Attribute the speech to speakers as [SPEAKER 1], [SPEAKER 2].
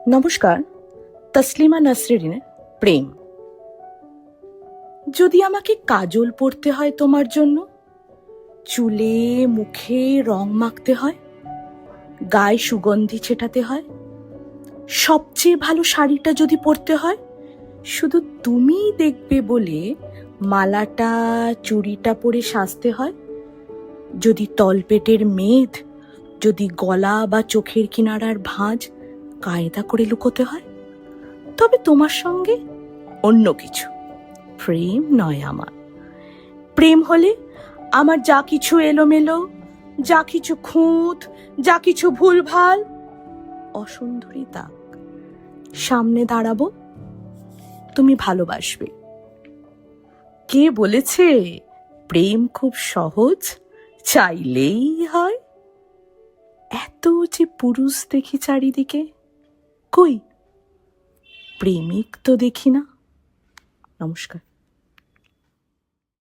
[SPEAKER 1] নমস্কার। তসলিমা নাসরিনের প্রেম। যদি আমাকে কাজল পরতে হয় তোমার জন্য, চুলে মুখে রং মাখতে হয়, গায়ে সুগন্ধি ছেটাতে হয়, সবচেয়ে ভালো শাড়িটা যদি পরতে হয়, শুধু তুমিই দেখবে বলে মালাটা চুড়িটা পরে সাজতে হয়, যদি তলপেটের মেদ, যদি গলা বা চোখের কিনারার ভাঁজ কায়দা করে লুকোতে হয়, তবে তোমার সঙ্গে অন্য কিছু। প্রেম নয় আমার। প্রেম হলে আমার যা কিছু এলোমেলো, যা কিছু খুঁত, যা কিছু ভুলভাল, অসুন্দরী দাগ, সামনে দাঁড়াবো, তুমি ভালোবাসবে। কে বলেছে প্রেম খুব সহজ, চাইলেই হয়? এত যে পুরুষ দেখি চারিদিকে, কই প্রেমিক তো দেখি না। নমস্কার।